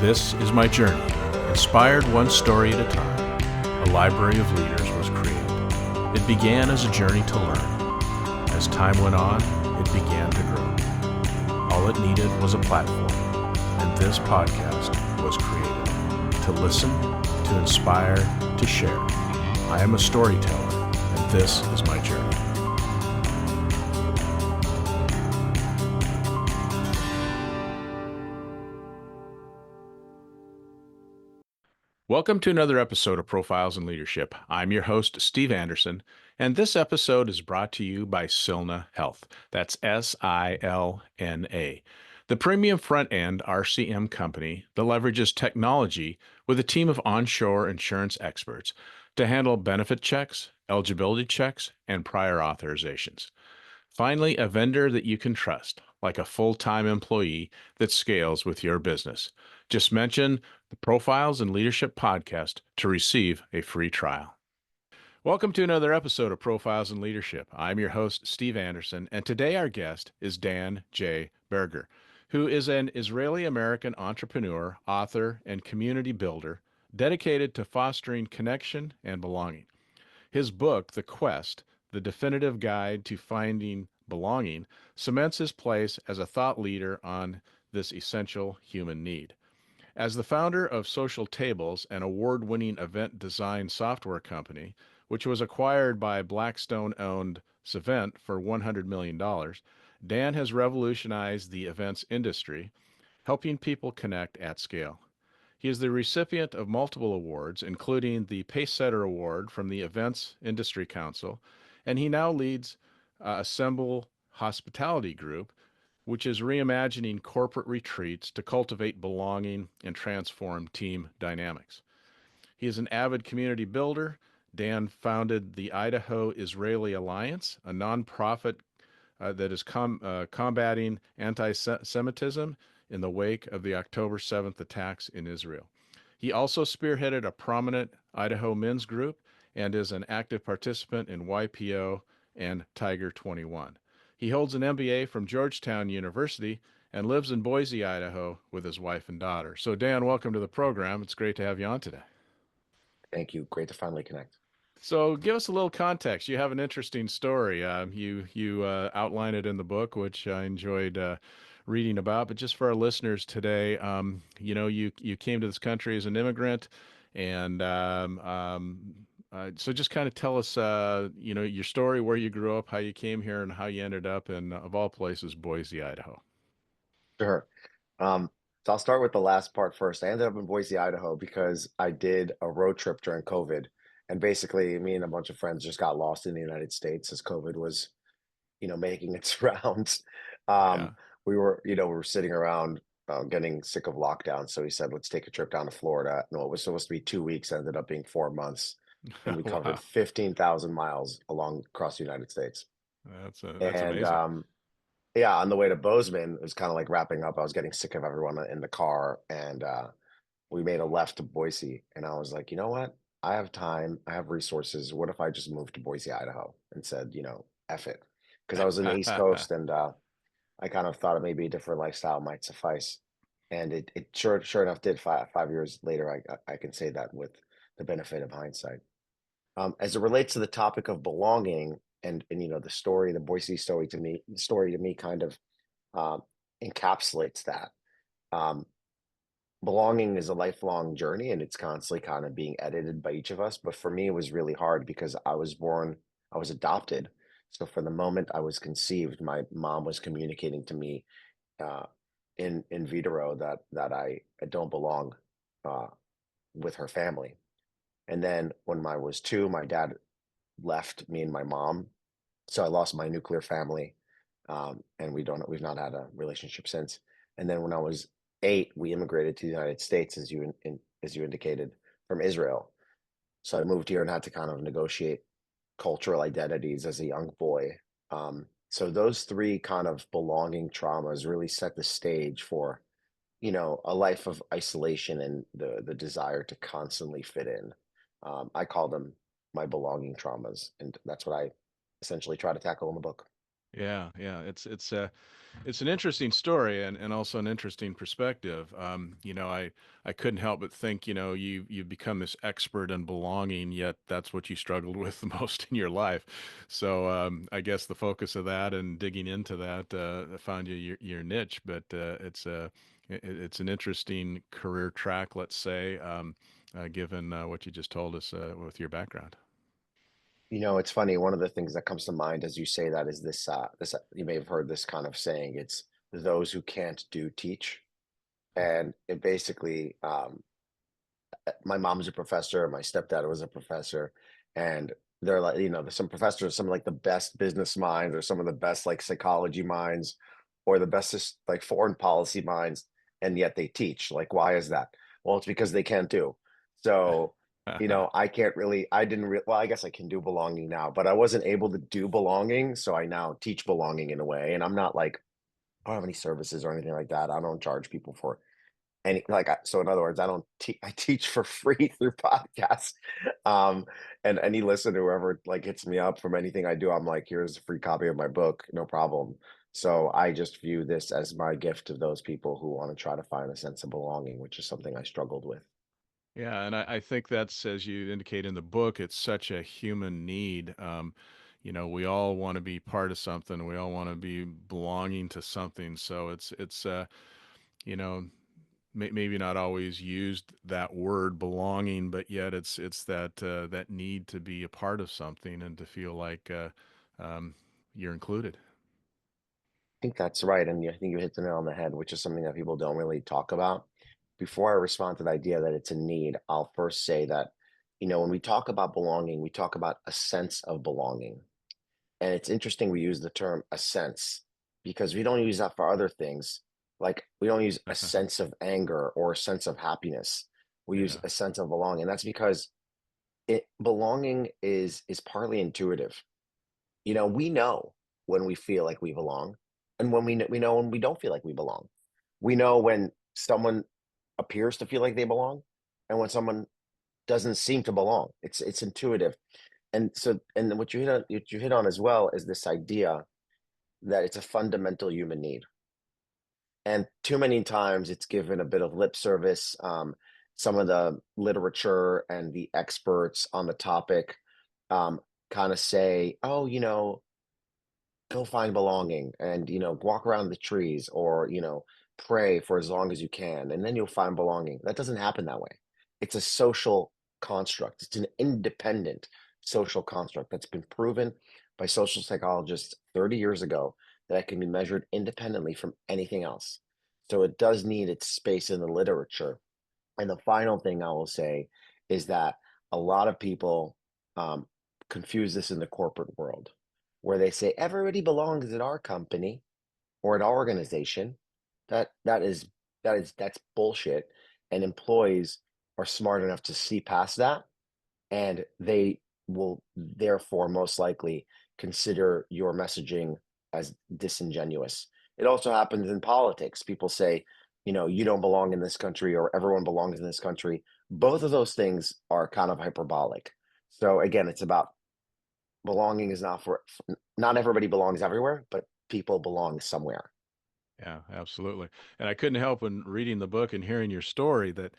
This is my journey. Inspired one story at a time, a library of leaders was created. It began as a journey to learn. As time went on, it began to grow. All it needed was a platform, and this podcast was created to listen, to inspire, to share. I am a storyteller, and this is my journey. Welcome to another episode of Profiles in Leadership. I'm your host, Steve Anderson, and this episode is brought to you by Silna Health. That's S-I-L-N-A, the premium front-end RCM company that leverages technology with a team of onshore insurance experts to handle benefit checks, eligibility checks, and prior authorizations. Finally, a vendor that you can trust, like a full-time employee that scales with your business. Just mention the Profiles in Leadership podcast to receive a free trial. Welcome to another episode of Profiles in Leadership. I'm your host, Steve Anderson, and today our guest is Dan J. Berger, who is an Israeli-American entrepreneur, author, and community builder dedicated to fostering connection and belonging. His book, The Quest, The Definitive Guide to Finding Belonging, cements his place as a thought leader on this essential human need. As the founder of Social Tables, an award-winning event design software company, which was acquired by Blackstone-owned Savent for $100 million, Dan has revolutionized the events industry, helping people connect at scale. He is the recipient of multiple awards, including the Pacesetter Award from the Events Industry Council, and he now leads Assemble Hospitality Group, which is reimagining corporate retreats to cultivate belonging and transform team dynamics. He is an avid community builder. Dan founded the Idaho Israel Alliance, a nonprofit that is combating antisemitism in the wake of the October 7th attacks in Israel. He also spearheaded a prominent Idaho men's group and is an active participant in YPO and Tiger 21. He holds an MBA from Georgetown University and lives in Boise, Idaho with his wife and daughter. So Dan, welcome to the program. It's great to have you on today. Thank you. Great to finally connect. So give us a little context. You have an interesting story. You outline it in the book, which I enjoyed reading about. But just for our listeners today, you came to this country as an immigrant, and so just kind of tell us, your story, where you grew up, how you came here, and how you ended up in, of all places, Boise, Idaho. Sure. So I'll start with the last part first. I ended up in Boise, Idaho because I did a road trip during COVID. And basically, me and a bunch of friends just got lost in the United States as COVID was, making its rounds. Yeah. We were sitting around getting sick of lockdown. So we said, let's take a trip down to Florida. No, it was supposed to be 2 weeks, ended up being 4 months. And we covered Wow. 15,000 miles across the United States. That's And amazing. yeah, on the way to Bozeman, it was kind of like wrapping up. I was getting sick of everyone in the car, and we made a left to Boise. And I was like, you know what? I have time. I have resources. What if I just moved to Boise, Idaho, and said, F it? Because I was in the East Coast, and I kind of thought maybe a different lifestyle might suffice. And it sure enough did. 5 years later, I can say that with the benefit of hindsight. As it relates to the topic of belonging and the Boise story to me kind of um, encapsulates that. Um, Belonging is a lifelong journey, and it's constantly kind of being edited by each of us. But for me, it was really hard because I was adopted. So from the moment I was conceived, my mom was communicating to me uh, in vitro that I don't belong uh, with her family. And then when I was two, my dad left me and my mom. So I lost my nuclear family, and we've not had a relationship since. And then when I was 8, we immigrated to the United States, as you indicated, from Israel. So I moved here and had to kind of negotiate cultural identities as a young boy. So those three kind of belonging traumas really set the stage for a life of isolation and the desire to constantly fit in. I call them my belonging traumas, and that's what I essentially try to tackle in the book. Yeah, yeah. It's an interesting story and also an interesting perspective. I couldn't help but think, you've become this expert in belonging, yet that's what you struggled with the most in your life. So I guess the focus of that and digging into that found you your niche. But it's an interesting career track, let's say, given what you just told us with your background. It's funny. One of the things that comes to mind as you say that is this, you may have heard this kind of saying, it's those who can't do teach. And it basically, my mom's a professor, my stepdad was a professor, and they're like, there's some professors, some like the best business minds, or some of the best like psychology minds, or the best like foreign policy minds, and yet they teach. Like, why is that? Well, it's because they can't do. So, I can't really, I didn't re well, I guess I can do belonging now, but I wasn't able to do belonging, so I now teach belonging in a way. And I'm not like, I don't have any services or anything like that. I don't charge people for so in other words, I teach for free through podcasts. Um, and any listener who ever like hits me up from anything I do, I'm like, here's a free copy of my book, no problem. So I just view this as my gift to those people who want to try to find a sense of belonging, which is something I struggled with. Yeah, and I think that's, as you indicate in the book, it's such a human need. We all want to be part of something. We all want to be belonging to something. So it's you know, maybe not always used that word belonging, but yet it's that need to be a part of something and to feel like um, you're included. I think that's right. And I think you hit the nail on the head, which is something that people don't really talk about. Before I respond to the idea that it's a need, I'll first say that, when we talk about belonging, we talk about a sense of belonging. And it's interesting we use the term a sense because we don't use that for other things. Like we don't use a sense of anger or a sense of happiness. We use Yeah. a sense of belonging. That's because it belonging is partly intuitive. We know when we feel like we belong, and we know when we don't feel like we belong. We know when someone appears to feel like they belong, and when someone doesn't seem to belong. It's intuitive. And so, and then what you hit on as well is this idea that it's a fundamental human need. And too many times it's given a bit of lip service. Some of the literature and the experts on the topic um, kind of say, oh, go find belonging and, walk around the trees or, pray for as long as you can, and then you'll find belonging. That doesn't happen that way. It's a social construct. It's an independent social construct that's been proven by social psychologists 30 years ago that it can be measured independently from anything else. So it does need its space in the literature. And the final thing I will say is that a lot of people um, confuse this in the corporate world, where they say everybody belongs at our company or at our organization. That's bullshit. And employees are smart enough to see past that, and they will therefore most likely consider your messaging as disingenuous. It also happens in politics. People say, you don't belong in this country or everyone belongs in this country. Both of those things are kind of hyperbolic. So again, it's about belonging is not everybody belongs everywhere, but people belong somewhere. Yeah, absolutely. And I couldn't help when reading the book and hearing your story that,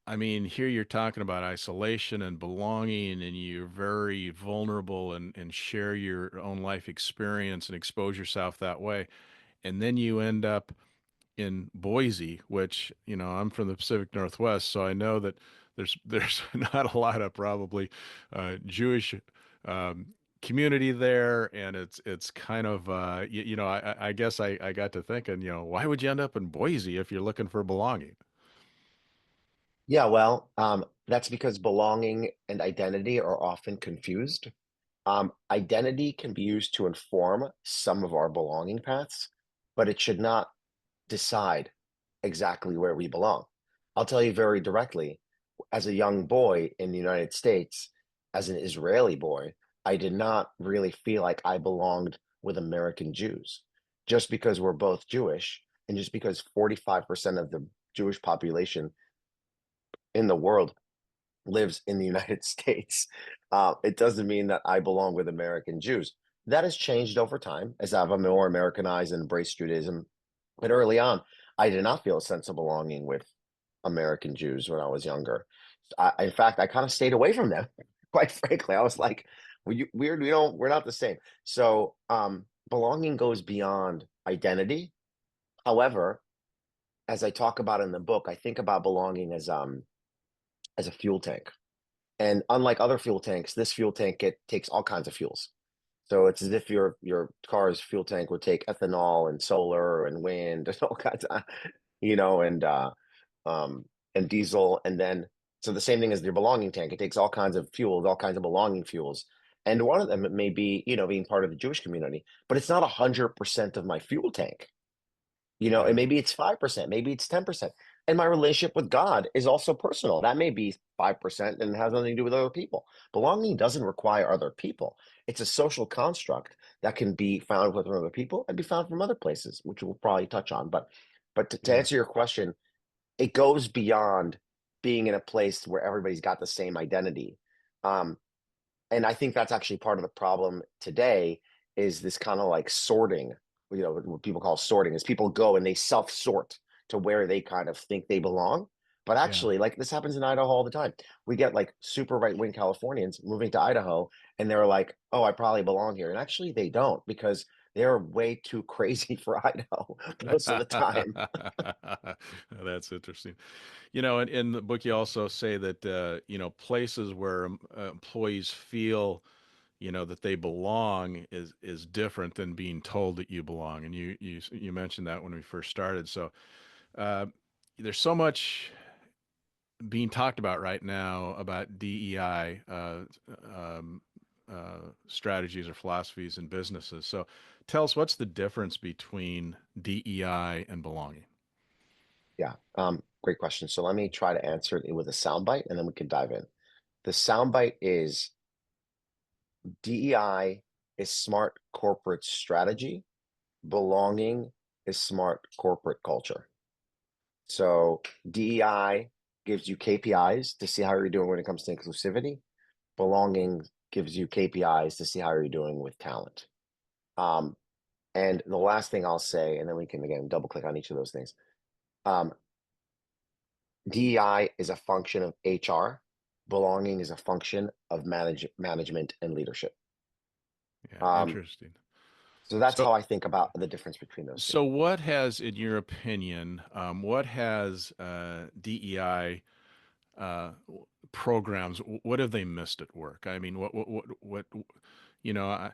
I mean, here you're talking about isolation and belonging, and you're very vulnerable and share your own life experience and expose yourself that way. And then you end up in Boise, which, I'm from the Pacific Northwest, so I know that there's not a lot of probably Jewish community there, and it's kind of I guess I got to thinking, why would you end up in Boise if you're looking for belonging? Yeah, well, that's because belonging and identity are often confused. Identity can be used to inform some of our belonging paths, but it should not decide exactly where we belong. I'll tell you very directly, as a young boy in the United States, as an Israeli boy, I did not really feel like I belonged with American Jews. Just because we're both Jewish, and just because 45% of the Jewish population in the world lives in the United States, it doesn't mean that I belong with American Jews. that has changed over time as I've more Americanized and embraced Judaism. But early on, I did not feel a sense of belonging with American Jews when I was younger. In fact, I kind of stayed away from them. Quite frankly, I was like, we're not the same. So, belonging goes beyond identity. However, as I talk about in the book, I think about belonging as a fuel tank. And unlike other fuel tanks, this fuel tank takes all kinds of fuels. So it's as if your car's fuel tank would take ethanol and solar and wind and all kinds of, you know, um, and diesel. And then, so the same thing as your belonging tank, it takes all kinds of fuels, all kinds of belonging fuels. And one of them, it may be, being part of the Jewish community, but it's not 100% of my fuel tank. And Yeah. maybe it's 5%, maybe it's 10%. And my relationship with God is also personal. That may be 5% and has nothing to do with other people. Belonging doesn't require other people. It's a social construct that can be found with other people and be found from other places, which we'll probably touch on. But to Yeah. answer your question, it goes beyond being in a place where everybody's got the same identity. Um, and I think that's actually part of the problem today is this kind of like sorting, what people call sorting is people go and they self-sort to where they kind of think they belong. But Yeah. actually, like this happens in Idaho all the time. We get like super right-wing Californians moving to Idaho and they're like, oh, I probably belong here. And actually they don't because they're way too crazy for Idaho most of the time. That's interesting. In the book, you also say that, places where employees feel, that they belong is different than being told that you belong. And you mentioned that when we first started. So uh, there's so much being talked about right now about DEI strategies or philosophies in businesses. So tell us, what's the difference between DEI and belonging? Yeah, great question. So let me try to answer it with a soundbite and then we can dive in. The soundbite is DEI is smart corporate strategy. Belonging is smart corporate culture. So DEI gives you KPIs to see how you're doing when it comes to inclusivity. Belonging gives you KPIs to see how you're doing with talent. Um, and the last thing I'll say, and then we can again double click on each of those things. Um, DEI is a function of HR. Belonging is a function of management and leadership. Yeah, Um, interesting. so that's So how I think about the difference between those two. So, what has, in your opinion, what has DEI programs? What have they missed at work? I mean, you know, I,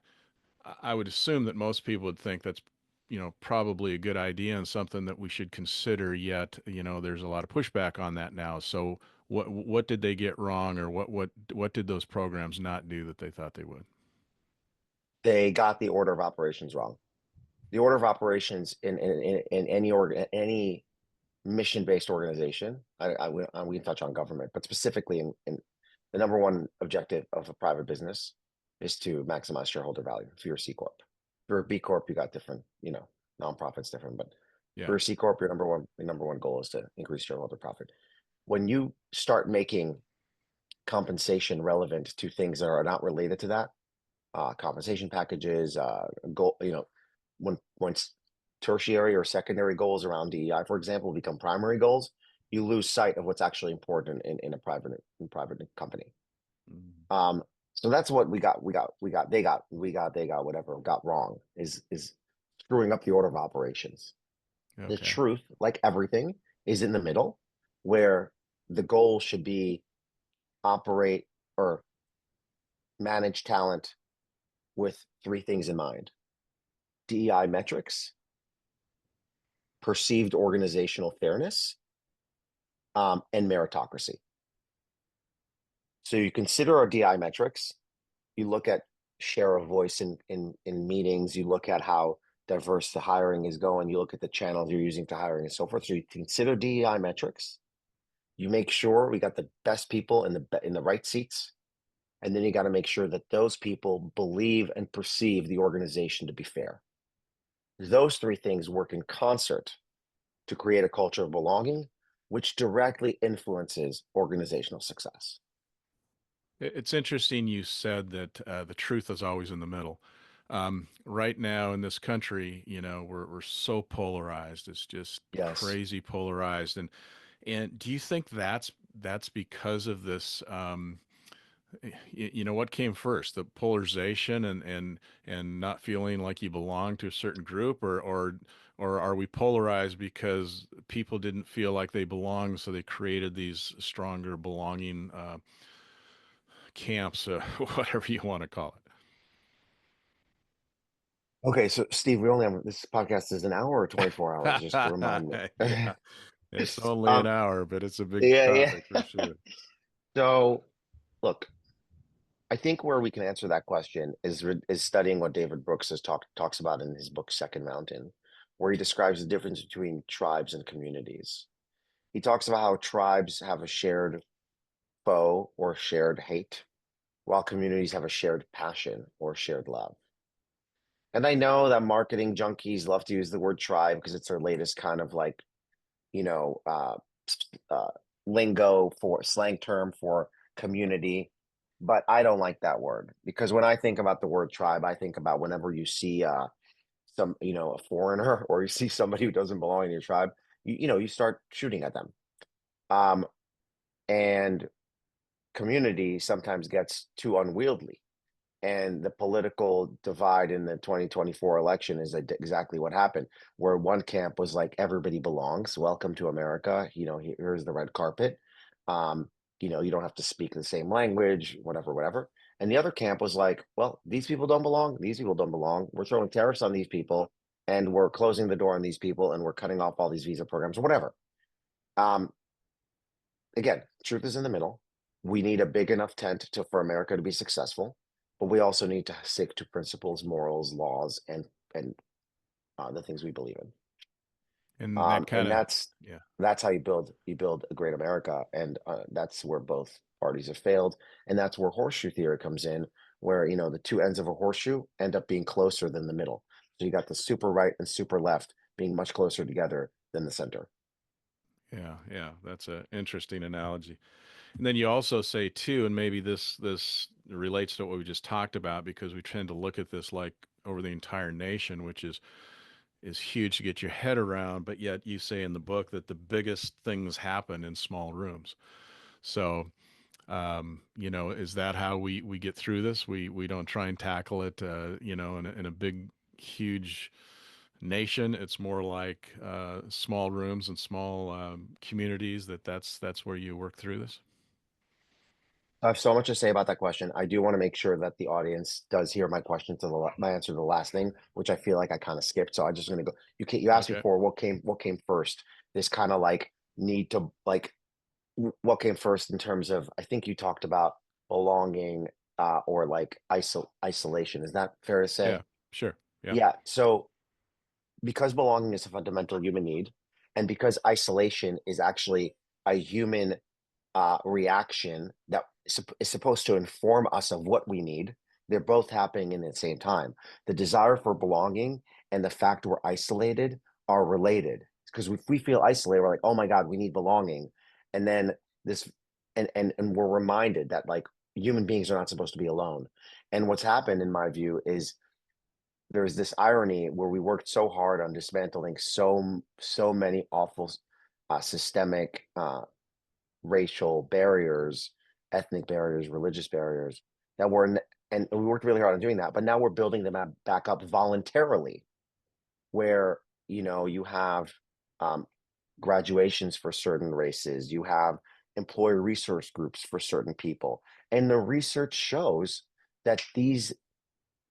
I would assume that most people would think that's, probably a good idea and something that we should consider. Yet, there's a lot of pushback on that now. So, what did they get wrong, or what did those programs not do that they thought they would? They got the order of operations wrong. The order of operations in any mission-based organization, we can touch on government, but specifically in the number one objective of a private business is to maximize shareholder value. If you're a C corp, if you're a B corp, you got different, nonprofits different, but if Yeah. you're a C corp, your number one goal is to increase shareholder profit. When you start making compensation relevant to things that are not related to that, compensation packages, goal, when tertiary or secondary goals around DEI, for example, become primary goals, you lose sight of what's actually important in a private company. Mm. Um, so that's what they got whatever got wrong is screwing up the order of operations. The Okay. truth, like everything, is in the middle, where the goal should be operate or manage talent with three things in mind: DEI metrics, perceived organizational fairness, and meritocracy. So you consider our DI metrics, you look at share of voice in meetings, you look at how diverse the hiring is going, you look at the channels you're using to hiring and so forth. So you consider DEI metrics, you make sure we got the best people in the right seats, and then you got to make sure that those people believe and perceive the organization to be fair. Those three things work in concert to create a culture of belonging, which directly influences organizational success. It's interesting you said that the truth is always in the middle. Right now in this country, we're so polarized. It's just Yes. crazy polarized. And do you think that's because of this? What came first, the polarization and not feeling like you belong to a certain group, or are we polarized because people didn't feel like they belonged, so they created these stronger belonging camps, whatever you want to call it? Okay, so Steve, we only have this podcast is an hour or 24 hours, just to remind me. Yeah, it's only an Um, hour, but it's a big yeah, yeah. topic for sure. So, look, I think where we can answer that question is studying what David Brooks talks about in his book Second Mountain, where he describes the difference between tribes and communities. He talks about how tribes have a shared foe or shared hate, while communities have a shared passion or shared love. And I know that marketing junkies love to use the word tribe because it's their latest kind of like, you know, uh, lingo for slang term for community. But I don't like that word because when I think about the word tribe, I think about whenever you see a foreigner or you see somebody who doesn't belong in your tribe, you start shooting at them. Um, and community sometimes gets too unwieldy. And the political divide in the 2024 election is exactly what happened, where one camp was like, everybody belongs. Welcome to America. Here's the red carpet. Um, you don't have to speak the same language, whatever, whatever. And the other camp was like, well, these people don't belong. These people don't belong. We're throwing tariffs on these people and we're closing the door on these people and we're cutting off all these visa programs or whatever. Um, Again, truth is in the middle. We need a big enough tent for America to be successful, but we also need to stick to principles, morals, laws, and the things we believe in. And that kind And of, that's yeah. that's how you build a great America, and that's where both parties have failed, and that's where horseshoe theory comes in, where the two ends of a horseshoe end up being closer than the middle. So you got the super right and super left being much closer together than the center. Yeah, yeah, that's an interesting analogy. And then you also say too, and maybe this relates to what we just talked about because we tend to look at this like over the entire nation, which is huge to get your head around, but yet you say in the book that the biggest things happen in small rooms. So, is that how we get through this? We don't try and tackle it, in a big, huge nation. It's more like small rooms and small communities. That's where you work through this. I have so much to say about that question. I do want to make sure that the audience does hear my question to my answer to the last thing, which I feel like I kind of skipped. So I'm just going to go. You asked Okay. before what came first. This kind of like need to like what came first in terms of I think you talked about belonging or like isolation. Is that fair to say? Yeah. Sure. Yeah. Yeah. So because belonging is a fundamental human need, and because isolation is actually a human reaction that is supposed to inform us of what we need. They're both happening in the same time. The desire for belonging and the fact we're isolated are related. Because if we feel isolated, we're like, oh my God, we need belonging. And then this, and we're reminded that like human beings are not supposed to be alone. And what's happened, in my view, is there's this irony where we worked so hard on dismantling so many awful systemic racial barriers, ethnic barriers, religious barriers that were, and we worked really hard on doing that. But now we're building them back up voluntarily, where you have um, graduations for certain races, you have employee resource groups for certain people, and the research shows that these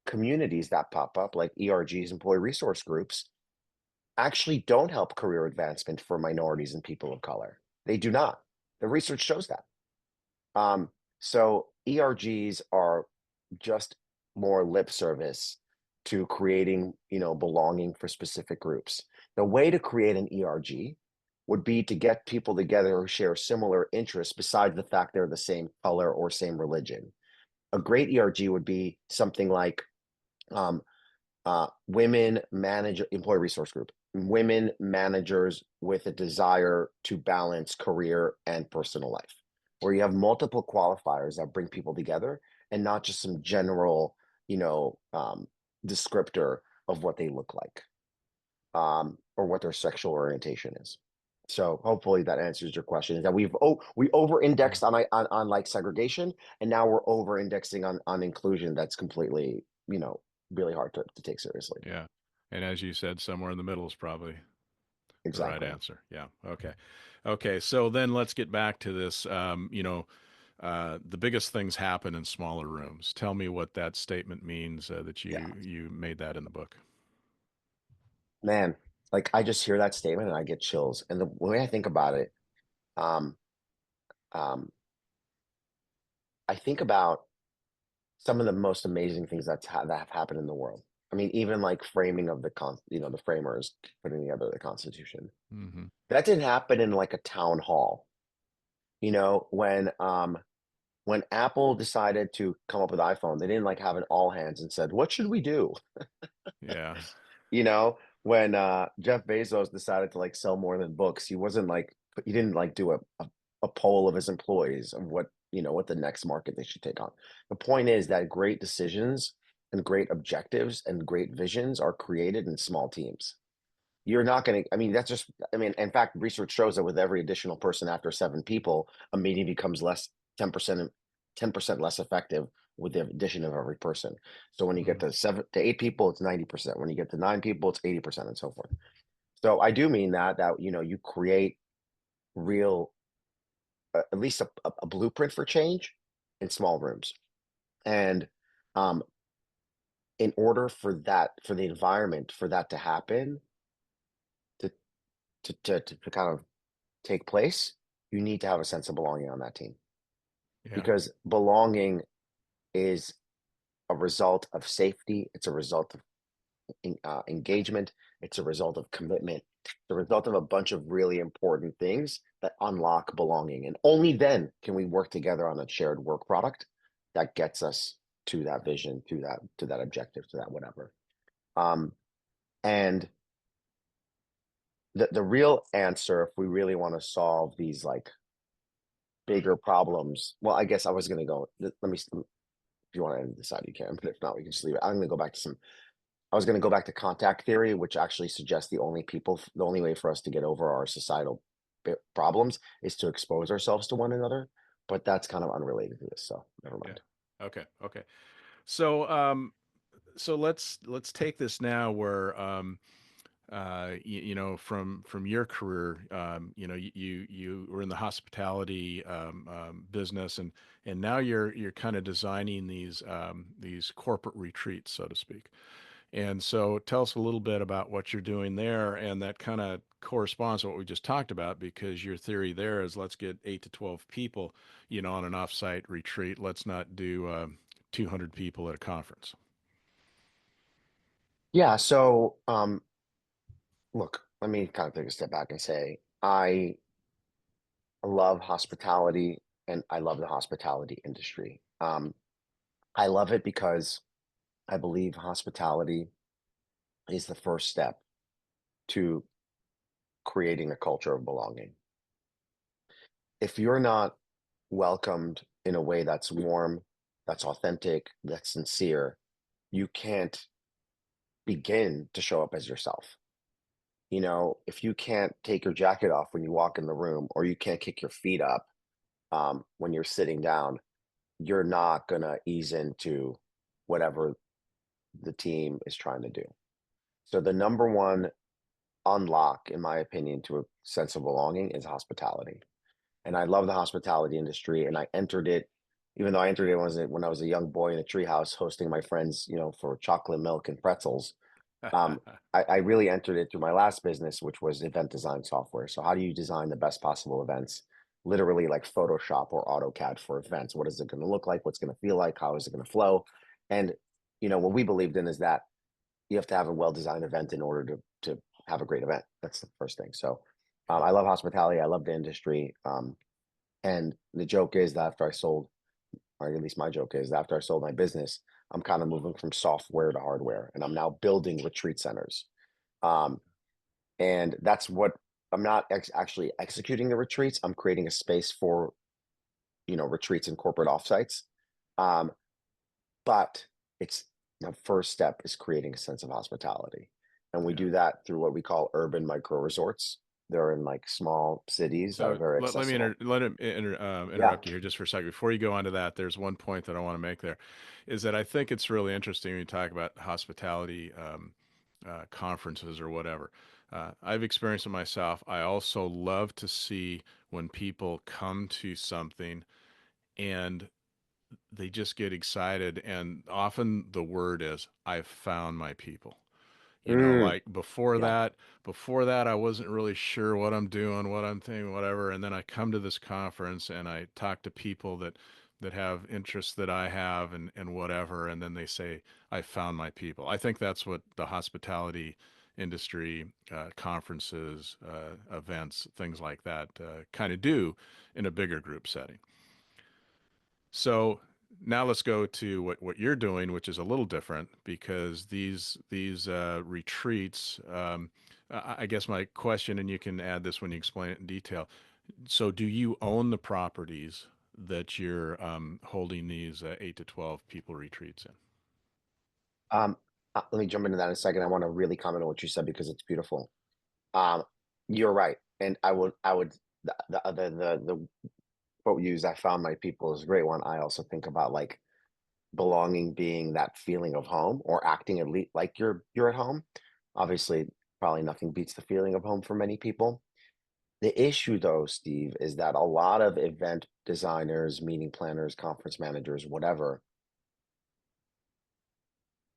communities that pop up, like ERGs, employee resource groups, actually don't help career advancement for minorities and people of color. They do not. The research shows that. So ERGs are just more lip service to creating, belonging for specific groups. The way to create an ERG would be to get people together who share similar interests besides the fact they're the same color or same religion. A great ERG would be something like um, women manage employee resource group, women managers with a desire to balance career and personal life, where you have multiple qualifiers that bring people together and not just some general, you know, um, descriptor of what they look like, or what their sexual orientation is. So hopefully that answers your question. Is that we over Yeah. indexed on like segregation, and now we're over indexing on inclusion. That's completely, really hard to take seriously. Yeah. And as you said, somewhere in the middle is probably the right Exactly. answer. Yeah. Okay. Okay. So then let's get back to this. The biggest things happen in smaller rooms. Tell me what that statement means, that Yeah, you made that in the book. man. Like I just hear that statement and I get chills. And the way I think about it, um, um, I think about some of the most amazing things that have happened in the world. I mean, even like framing of the framers putting together the Constitution. Hmm. That didn't happen in like a town hall. When Apple decided to come up with iPhone, they didn't like have an all hands and said, "What should we do?" Yeah. When Jeff Bezos decided to like sell more than books, he didn't like do a poll of his employees of what the next market they should take on. The point is that great decisions and great objectives and great visions are created in small teams. You're not going to, I mean, in fact, research shows that with every additional person after seven people, a meeting becomes 10% less effective with the addition of every person. So when you get Hmm. to 7 to 8 people, it's 90%. When you get to 9 people, it's 80% and so forth. So I do mean that you create real, at least a blueprint for change in small rooms. And um, in order for the environment, for that to happen, to, to kind of take place, you need to have a sense of belonging on that team, Yeah. because belonging is a result of safety. It's a result of engagement. It's a result of commitment. The result of a bunch of really important things that unlock belonging. And only then can we work together on a shared work product that gets us to that vision, to that objective, to that whatever. Um, and the real answer, if we really want to solve these like bigger problems, well, I guess I was going to go. If you want to end this out, you can. But if not, we can just leave it. I'm going to go back to some. I was going to go back to contact theory, which actually suggests the only way for us to get over our societal problems is to expose ourselves to one another. But that's kind of unrelated to this, so never Yeah. mind. Okay. Okay. So, so let's take this now where from your career, you were in the hospitality business, and now you're kind of designing these corporate retreats, so to speak. And so tell us a little bit about what you're doing there, and that kind of corresponds to what we just talked about, because your theory there is let's get 8 to 12 people, on an offsite retreat. Let's not do 200 people at a conference. Yeah. So, look, let me kind of take a step back and say I love hospitality and I love the hospitality industry. I love it because I believe hospitality is the first step to creating a culture of belonging. If you're not welcomed in a way that's warm, that's authentic, that's sincere, you can't begin to show up as yourself. If you can't take your jacket off when you walk in the room, or you can't kick your feet up when you're sitting down, you're not going to ease into whatever the team is trying to do. So, the number one unlock, in my opinion, to a sense of belonging is hospitality. And I love the hospitality industry. And I entered it, even though I entered it when I was a young boy in a treehouse hosting my friends, for chocolate milk and pretzels. I really entered it through my last business, which was event design software. So how do you design the best possible events? Literally like Photoshop or AutoCAD for events. What is it going to look like? What's going to feel like? How is it going to flow? And what we believed in is that you have to have a well-designed event in order to have a great event. That's the first thing. So Okay. I love hospitality. I love the industry. And the joke is that after I sold, or at least my joke is that after I sold my business, I'm kind of moving from software to hardware, and I'm now building retreat centers. Um, and that's what I'm not actually executing the retreats. I'm creating a space for, retreats and corporate offsites. Um, but it's the first step is creating a sense of hospitality. And we Yeah. do that through what we call urban micro resorts. They're in like small cities that are So very let me accessible. Yeah. interrupt you here just for a second. Before you go on to that, there's one point that I want to make there, is that I think it's really interesting when you talk about hospitality conferences or whatever. I've experienced it myself. I also love to see when people come to something and they just get excited, and often the word is, "I've found my people." Mm, Like before yeah. that, I wasn't really sure what I'm doing, what I'm thinking, whatever. And then I come to this conference and I talk to people that have interests that I have and whatever. And then they say, I found my people. I think that's what the hospitality industry, conferences, events, things like that, kind of do in a bigger group setting. So now let's go to what you're doing, which is a little different because these retreats. I guess my question, and you can add this when you explain it in detail. So, do you own the properties that you're holding these 8 to 12 people retreats in? Um, Let me jump into that in a second. I want to really comment on what you said because it's beautiful. Um, you're right, and I would the quote used, "I found my people," is a great one. I also think about like belonging being that feeling of home or acting at least like you're at home. Obviously, probably nothing beats the feeling of home for many people. The issue though, Steve, is that a lot of event designers, meeting planners, conference managers, whatever,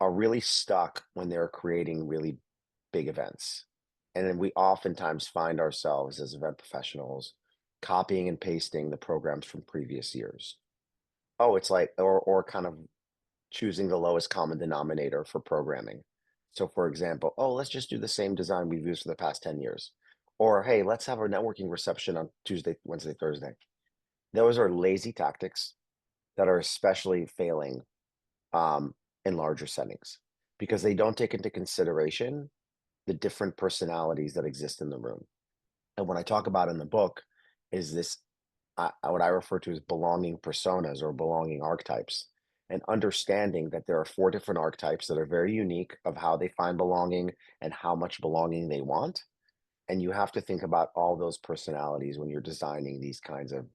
are really stuck when they're creating really big events. And then we oftentimes find ourselves as event professionals copying and pasting the programs from previous years. Oh, it's like, or kind of choosing the lowest common denominator for programming. So, for example, oh, let's just do the same design we've used for the past 10 years. Or, hey, let's have a networking reception on Tuesday, Wednesday, Thursday. Those are lazy tactics that are especially failing um, in larger settings because they don't take into consideration the different personalities that exist in the room. And what I talk about in the book is this what I refer to as belonging personas or belonging archetypes, and understanding that there are four different archetypes that are very unique of how they find belonging and how much belonging they want. And you have to think about all those personalities when you're designing these kinds of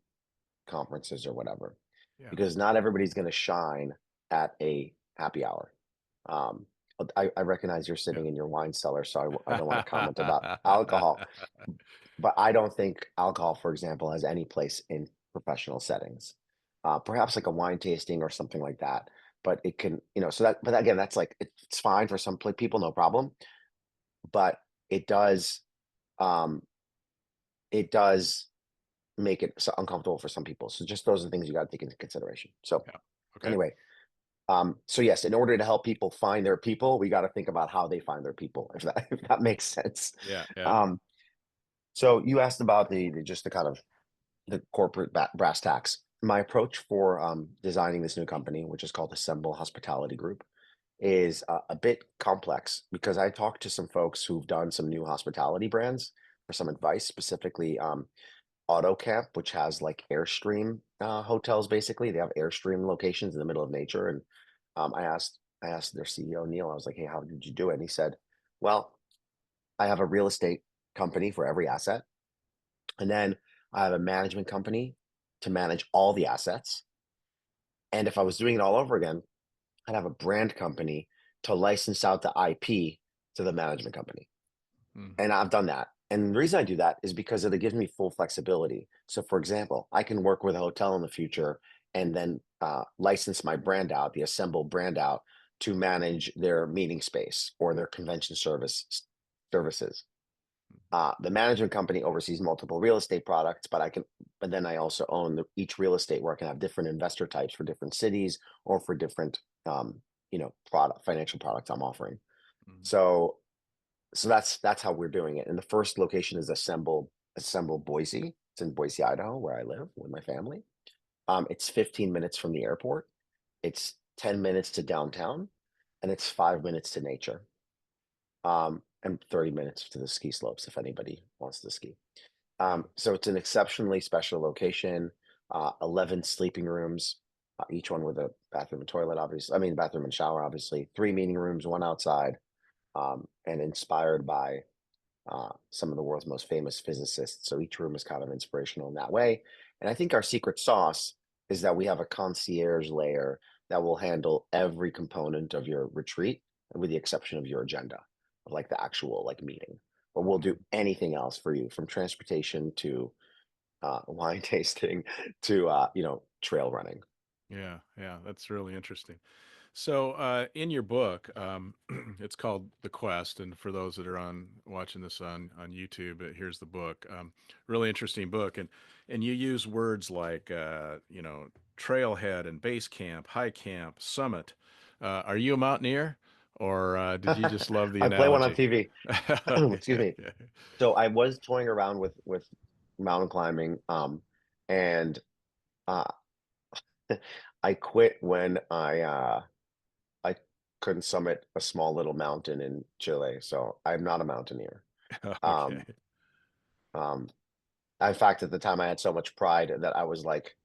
conferences or whatever, Yeah. because not everybody's going to shine at a happy hour. Um, I recognize you're sitting in your wine cellar, so I don't want to comment about alcohol, but I don't think alcohol, for example, has any place in professional settings. Perhaps like a wine tasting or something like that. But it can, so that, but again, that's like, it's fine for some people, no problem. But it does, um, it does make it so uncomfortable for some people. So just those are the things you got to take into consideration. So Yeah. Okay. anyway, so yes, in order to help people find their people, we got to think about how they find their people, if that, if that makes sense. Yeah. Yeah. Um, so you asked about just the kind of the corporate brass tacks. My approach for designing this new company, which is called Assemble Hospitality Group, is a bit complex because I talked to some folks who've done some new hospitality brands for some advice, specifically AutoCamp, which has like Airstream hotels. Basically, they have Airstream locations in the middle of nature. And I asked their CEO Neil. I was like, "Hey, how did you do it?" And he said, "Well, I have a real estate company for every asset. And then I have a management company to manage all the assets. And if I was doing it all over again, I'd have a brand company to license out the IP to the management company." Mm. And I've done that. And the reason I do that is because it gives me full flexibility. So, for example, I can work with a hotel in the future and then license my brand out, the Assemble brand out, to manage their meeting space or their convention services. The management company oversees multiple real estate products, but then I also own each real estate where I can have different investor types for different cities or for different, product financial products I'm offering. Mm. So, that's how we're doing it. And the first location is Assemble Boise. It's in Boise, Idaho, where I live with my family. It's 15 minutes from the airport. It's 10 minutes to downtown, and it's 5 minutes to nature. And 30 minutes to the ski slopes if anybody wants to ski. Yeah. So it's an exceptionally special location, 11 sleeping rooms. each one with a bathroom and toilet, obviously. I mean, bathroom and shower, obviously. Three meeting rooms, one outside, and inspired by some of the world's most famous physicists. So each room is kind of inspirational in that way. And I think our secret sauce is that we have a concierge layer that will handle every component of your retreat, with the exception of your agenda, of like the actual like meeting. But we'll do Mhm. anything else for you, from transportation to wine tasting to trail running. Yeah, yeah, that's really interesting. So, in your book, it's called The Quest, and for those that are on watching this on YouTube, here's the book. Really interesting book, and you use words like trailhead and base camp, high camp, summit. Are you a mountaineer, or did you just love the I play one on analogy? TV. Excuse Okay. me. So I was toying around with mountain climbing, and uh, I quit when I couldn't summit a small little mountain in Chile. So I'm not a mountaineer. Okay. Um, um, in fact, at the time, I had so much pride that I was like,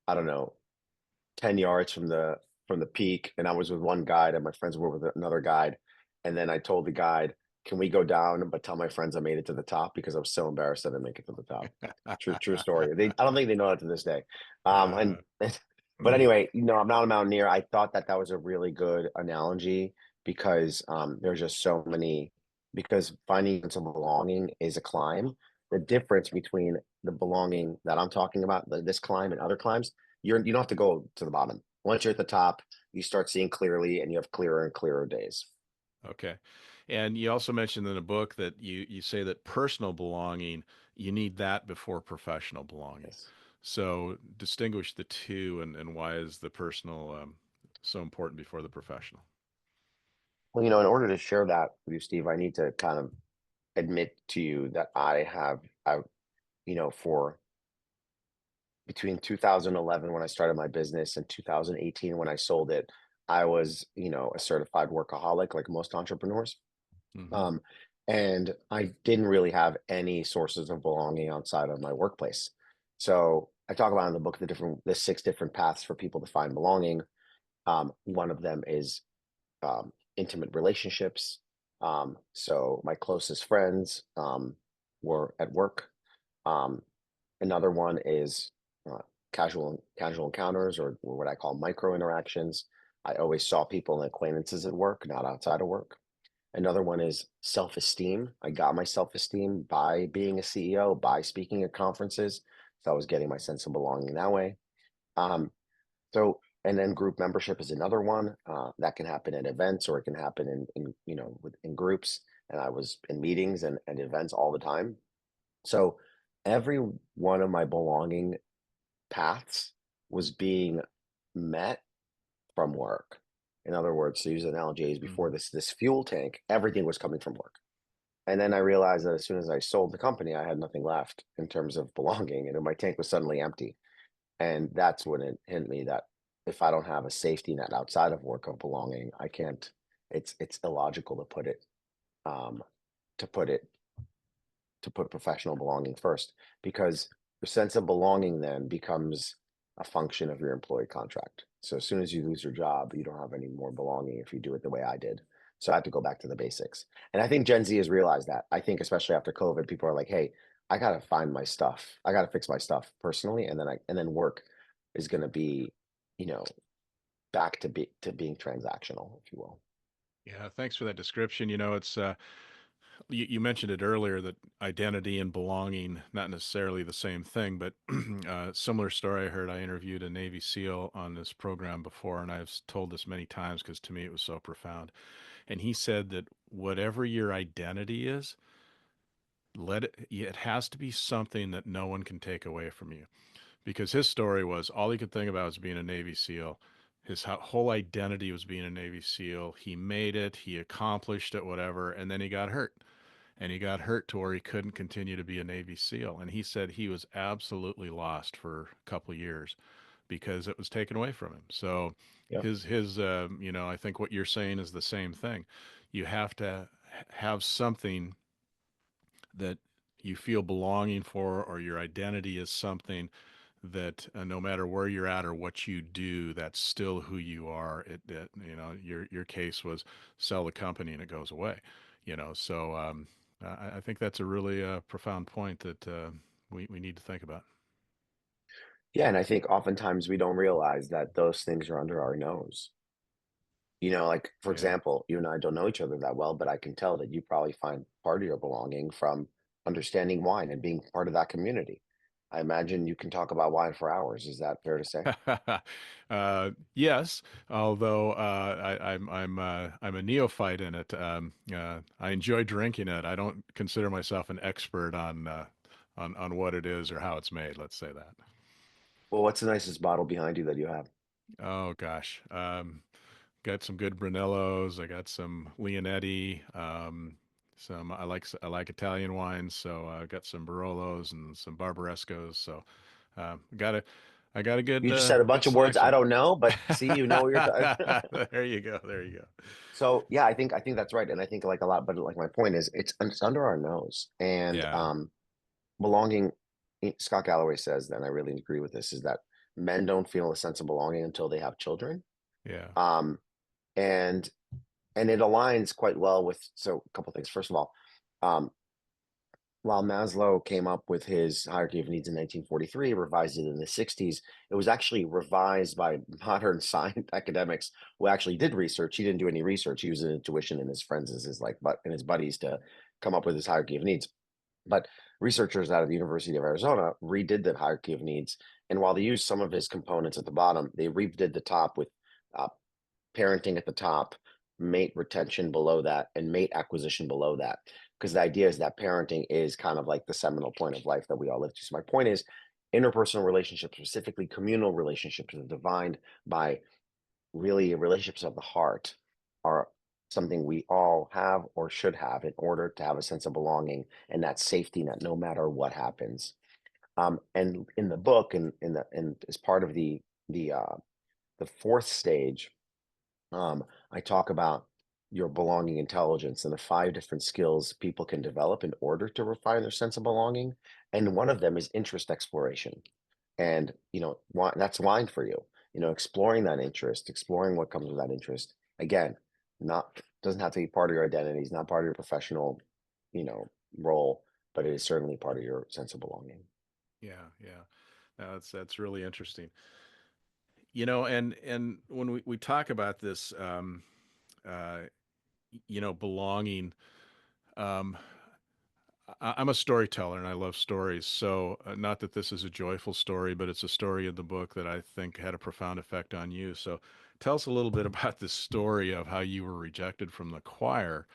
I don't know, 10 yards from the peak, and I was with one guide and my friends were with another guide. And then I told the guide, "Can we go down, but tell my friends I made it to the top," because I was so embarrassed I didn't make it to the top. True story. I don't think they know that to this day. Uh, But anyway, I'm not a mountaineer. I thought that that was a really good analogy because there's just so many, because finding some belonging is a climb. The difference between the belonging that I'm talking about, this climb and other climbs, you don't have to go to the bottom. Once you're at the top, you start seeing clearly and you have clearer and clearer days. Okay. And you also mentioned in the book that you say that personal belonging, you need that before professional belonging. Yes. So distinguish the two, and why is the personal so important before the professional? Well, in order to share that with you, Steve, I need to kind of admit to you that for between 2011 when I started my business and 2018 when I sold it, I was, a certified workaholic like most entrepreneurs. Hmm. Um, and I didn't really have any sources of belonging outside of my workplace. So I talk about in the book the six different paths for people to find belonging. One of them is intimate relationships. So my closest friends were at work. Um, Another one is uh, casual encounters, or what I call micro interactions. I always saw people and acquaintances at work, not outside of work. Another one is self-esteem. I got my self-esteem by being a CEO, by speaking at conferences. So I was getting my sense of belonging that way. Um, and then group membership is another one that can happen at events, or it can happen in groups. And I was in meetings and events all the time. So every one of my belonging paths was being met from work. In other words, to use an analogy, is before Hmm. this fuel tank, everything was coming from work. And then I realized that as soon as I sold the company, I had nothing left in terms of belonging, and my tank was suddenly empty. And that's when it hit me that if I don't have a safety net outside of work of belonging, I can't. It's illogical um, to put it to put professional belonging first, because your sense of belonging then becomes a function of your employee contract. So as soon as you lose your job, you don't have any more belonging if you do it the way I did. So I had to go back to the basics. And I think Gen Z has realized that. I think especially after COVID, people are like, "Hey, I got to find my stuff. I got to fix my stuff personally, and then work is going to be, you know, back to being transactional, if you will." Yeah, thanks for that description. It's you mentioned it earlier that identity and belonging not necessarily the same thing, but similar story I heard. I interviewed a Navy SEAL on this program before, and I've told this many times because to me it was so profound. And he said that whatever your identity is, it has to be something that no one can take away from you. Because his story was all he could think about was being a Navy SEAL. His whole identity was being a Navy SEAL. He made it, he accomplished it, whatever, and then he got hurt. And he got hurt to where he couldn't continue to be a Navy SEAL. And he said he was absolutely lost for a couple of years because it was taken away from him. So Yeah. I think what you're saying is the same thing. You have to have something that you feel belonging for, or your identity is something that no matter where you're at or what you do, that's still who you are. Your case was sell the company and it goes away. So I think that's a really profound point that we need to think about. Yeah, and I think oftentimes we don't realize that those things are under our nose. Like, for Yeah. example, you and I don't know each other that well, but I can tell that you probably find part of your belonging from understanding wine and being part of that community. I imagine you can talk about wine for hours. Is that fair to say? Yes, although I'm a neophyte in it. I enjoy drinking it. I don't consider myself an expert on what it is or how it's made. Let's say that. Well, what's the nicest bottle behind you that you have? Oh gosh, got some good Brunellos. I got some Leonetti. Some I like Italian wines, so I got some Barolos and some Barbarescos. So got a I got a good You just said a bunch good of words I selection. don't know, but see, you know what you're talking. There you go. There you go. So yeah, I think that's right, and I think like a lot. But like my point is, it's under our nose, and Yeah. belonging. Scott Galloway says, and I really agree with this, is that men don't feel a sense of belonging until they have children. Yeah. Um, and and it aligns quite well with a couple things. First of all, um, while Maslow came up with his hierarchy of needs in 1943, revised it in the 60s, it was actually revised by modern science academics who actually did research. He didn't do any research. He used an intuition and his friends as his and his buddies to come up with his hierarchy of needs. But researchers out of the University of Arizona redid the hierarchy of needs. And while they used some of his components at the bottom, they redid the top with uh, parenting at the top, mate retention below that, and mate acquisition below that. Because the idea is that parenting is kind of like the seminal point of life that we all live to. So my point is, interpersonal relationships, specifically communal relationships, are defined by really relationships of the heart, are something we all have or should have in order to have a sense of belonging and that safety net no matter what happens. And in the book, and as part of the fourth stage, I talk about your belonging intelligence and the five different skills people can develop in order to refine their sense of belonging. And one of them is interest exploration. And, that's wine for you, exploring that interest, exploring what comes with that interest. Again, not doesn't have to be part of your identity, it's not part of your professional, you know, role, but it is certainly part of your sense of belonging. Yeah. Yeah. No, that's really interesting. And when we talk about this, uh, belonging. Um, I'm a storyteller and I love stories. So, not that this is a joyful story, but it's a story in the book that I think had a profound effect on you. So, tell us a little bit about this story of how you were rejected from the choir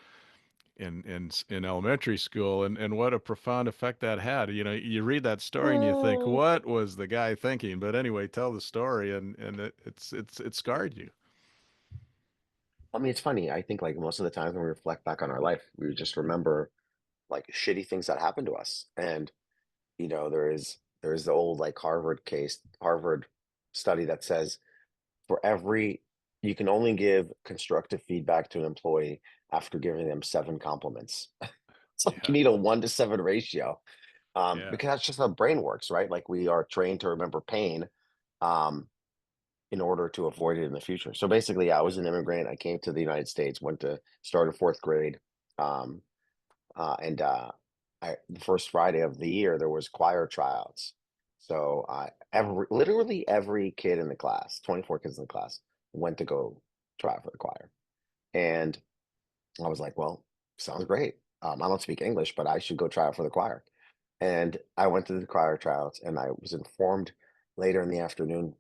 in elementary school and what a profound effect that had. You read that story and you think, Mm. what was the guy thinking? But anyway, tell the story and it scarred you. I mean, it's funny. I think like most of the times when we reflect back on our life, we just remember like shitty things that happened to us. And there is the old like Harvard study that says for every you can only give constructive feedback to an employee after giving them 7 compliments. It's like you Yeah. need a 1 to 7 ratio, Yeah. because that's just how the brain works, right? Like we are trained to remember pain, um, in order to avoid it in the future. So basically, yeah, I Yeah. was an immigrant. I came to the United States, went to started fourth grade, um, and the first Friday of the year there was choir tryouts. So literally every kid in the class, 24 kids in the class, went to go try out for the choir. And I was like, well, sounds great. I don't speak English, but I should go try out for the choir. And I went to the choir tryouts, and I was informed later in the afternoon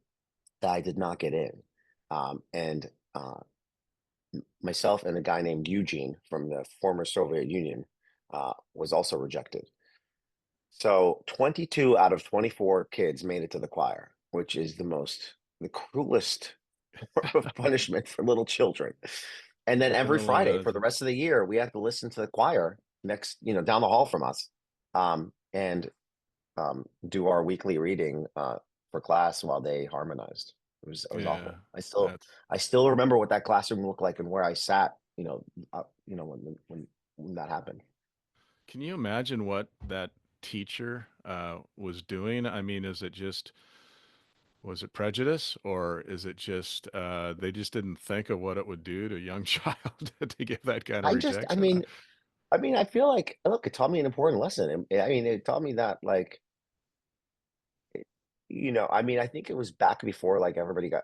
that I did not get in. And myself and a guy named Eugene from the former Soviet Union was also rejected. So 22 out of 24 kids made it to the choir, which is the cruelest form of punishment for little children. And then every Definitely Friday for is. the rest of the year, we had to listen to the choir down the hall from us, and do our weekly reading for class while they harmonized. It was Yeah. awful. I still That's I still remember what that classroom looked like and where I sat. When that happened. Can you imagine what that teacher was doing? I mean, is it just Was it prejudice, or is it just they just didn't think of what it would do to a young child to give that kind of I just, I rejection? mean, I mean, I feel like, look, it taught me an important lesson. I mean, it taught me that, like, I mean, I think it was back before, like, it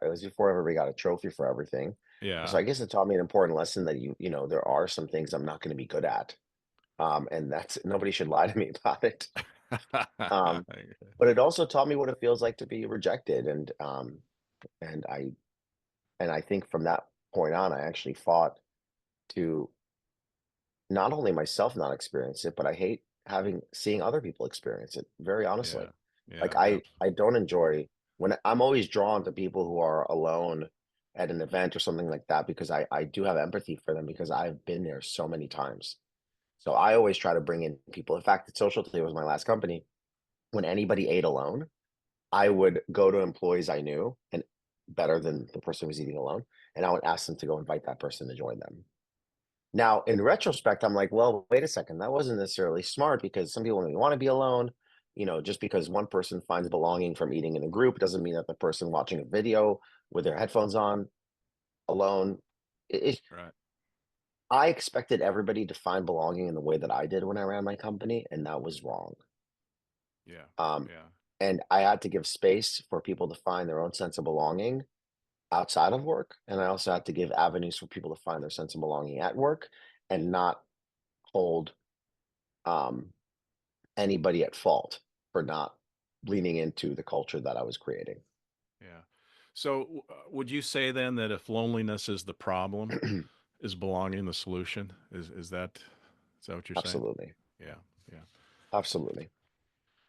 was before everybody got a trophy for everything. So Yeah. I guess it taught me an important lesson that there are some things I'm not going to be good at. And that's nobody should lie to me about it. Um, but it also taught me what it feels like to be rejected. And I think from that point on, I actually fought to not only myself not experience it, but I hate seeing other people experience it, very honestly. Yeah. Like Yeah. I don't enjoy I'm always drawn to people who are alone at an event or something like that because I do have empathy for them because I've been there so many times. So I always try to bring in people. In fact, the Social Today was my last company. When anybody ate alone, I would go to employees I knew and better than the person who was eating alone, and I would ask them to go invite that person to join them. Now, in retrospect, I'm like, well, wait a second, that wasn't necessarily smart because some people maybe want to be alone. Just because one person finds belonging from eating in a group doesn't mean that the person watching a video with their headphones on alone. Right. I expected everybody to find belonging in the way that I did when I ran my company, and that was wrong. Yeah. Um, Yeah. and I had to give space for people to find their own sense of belonging outside of work, and I also had to give avenues for people to find their sense of belonging at work and not hold um, anybody at fault for not leaning into the culture that I was creating. Yeah. So, would you say then that if loneliness is the problem, is belonging the solution? Is that what you're saying? Absolutely. Yeah. Yeah. Absolutely.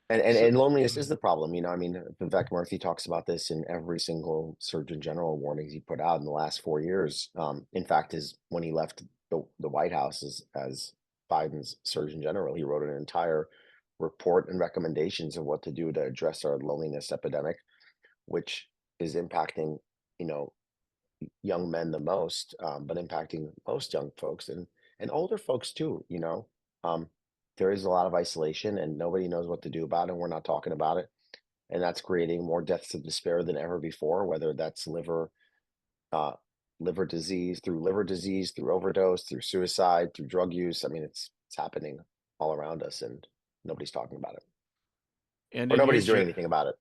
And So, loneliness is the problem. I mean, Vivek Murthy talks about this in every single Surgeon General warnings he put out in the last 4 years. In fact, is when he left the White House as Biden's Surgeon General, he wrote an entire report and recommendations of what to do to address our loneliness epidemic, which is impacting, you know, young men the most, but impacting most young folks and older folks too. Um, there is a lot of isolation, and nobody knows what to do about it. And we're not talking about it, and that's creating more deaths of despair than ever before. Whether that's uh, liver disease, through overdose, through suicide, through drug use. I mean, it's happening all around us, and nobody's talking about it, and or in your nobody's doing anything about it.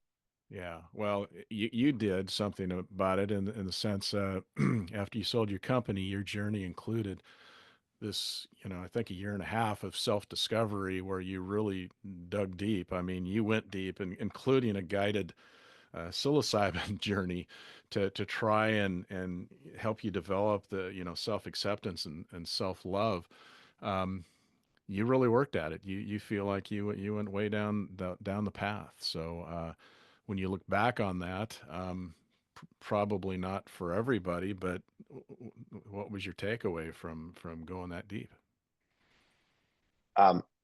yeah, well, you did something about it in the sense after you sold your company, your journey included this, I think a year and a half of self-discovery where you really dug deep. I mean, you went deep, and including a guided psilocybin journey to try and help you develop the self-acceptance and self-love. Um, you really worked at it. You feel like you went way down the path. So when you look back on that, probably not for everybody, but what was your takeaway from going that deep?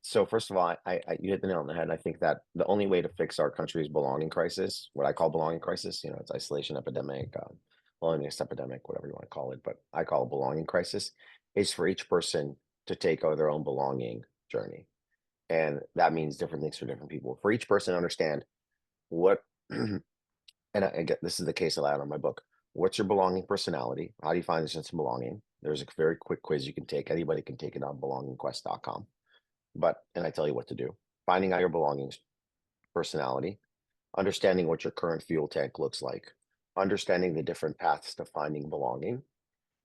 So first of all, you hit the nail on the head. I think that the only way to fix our country's belonging crisis, what I call belonging crisis, it's isolation epidemic, loneliness epidemic, whatever you want to call it, but I call it belonging crisis, is for each person to take on their own belonging journey. And that means different things for different people. For each person to understand what, and I get this is the case I had on my book. What's your belonging personality? How do you find the sense of belonging? There's a very quick quiz you can take. Anybody can take it on belongingquest.com. And I tell you what to do. Finding out your belongings, personality, understanding what your current fuel tank looks like, understanding the different paths to finding belonging,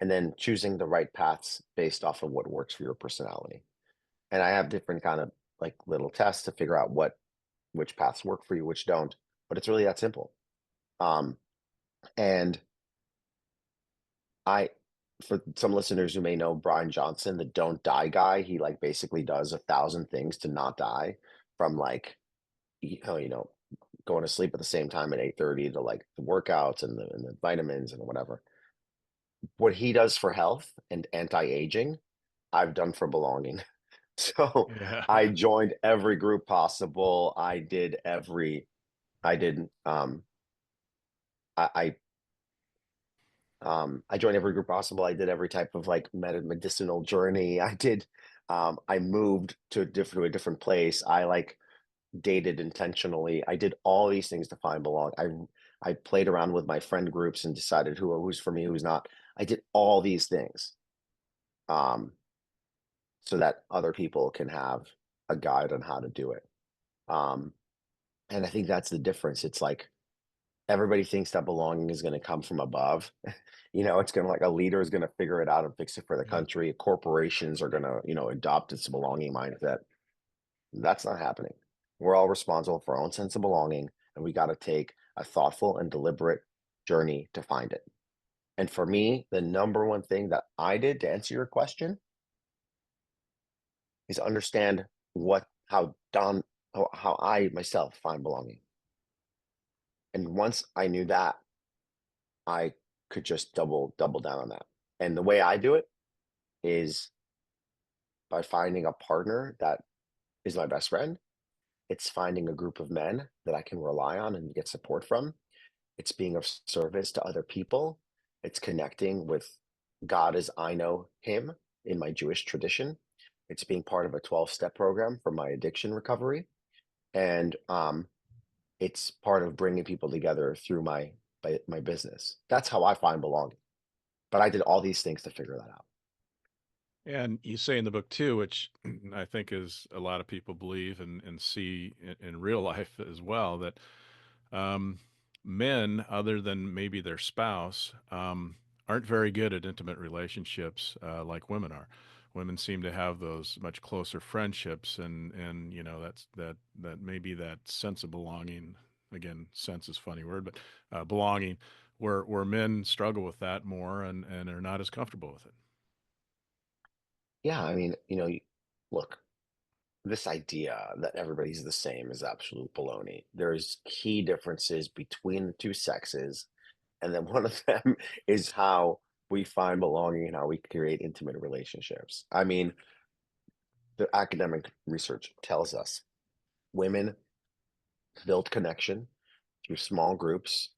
and then choosing the right paths based off of what works for your personality. And I have different kind of like little tests to figure out which paths work for you, which don't. But it's really that simple. Um, and I for some listeners who may know Brian Johnson, the don't die guy, he like basically does 1,000 things to not die from like going to sleep at the same time at 8:30 to like the workouts and the vitamins and whatever. What he does for health and anti-aging, I've done for belonging. So Yeah. I joined every group possible. I did I I joined every group possible. I did every type of like medicinal journey. I moved to a different place. I like dated intentionally. I did all these things to find belong. I played around with my friend groups and decided who's for me, who's not. I did all these things um, so that other people can have a guide on how to do it. Um, and I think that's the difference. It's like everybody thinks that belonging is going to come from above. It's going to like a leader is going to figure it out and fix it for the Yeah. country. Corporations are going to, adopt its belonging mindset. That's not happening. We're all responsible for our own sense of belonging, and we got to take a thoughtful and deliberate journey to find it. And for me, the number one thing that I did to answer your question is understand how I myself find belonging. And once I knew that, I could just double down on that. And the way I do it is by finding a partner that is my best friend. It's finding a group of men that I can rely on and get support from. It's being of service to other people. It's connecting with God as I know him in my Jewish tradition. It's being part of a 12-step program for my addiction recovery. And it's part of bringing people together through my business. That's how I find belonging. But I did all these things to figure that out. And you say in the book too, which I think is a lot of people believe and see in real life as well, that um, men, other than maybe their spouse, aren't very good at intimate relationships like women are. Women seem to have those much closer friendships, and that maybe that sense of belonging. Again, sense is a funny word, but belonging, where men struggle with that more and are not as comfortable with it. Yeah, I mean, look, this idea that everybody's the same is absolute baloney. There's key differences between the two sexes, and then one of them is how we find belonging and how we create intimate relationships. I mean, the academic research tells us women build connection through small groups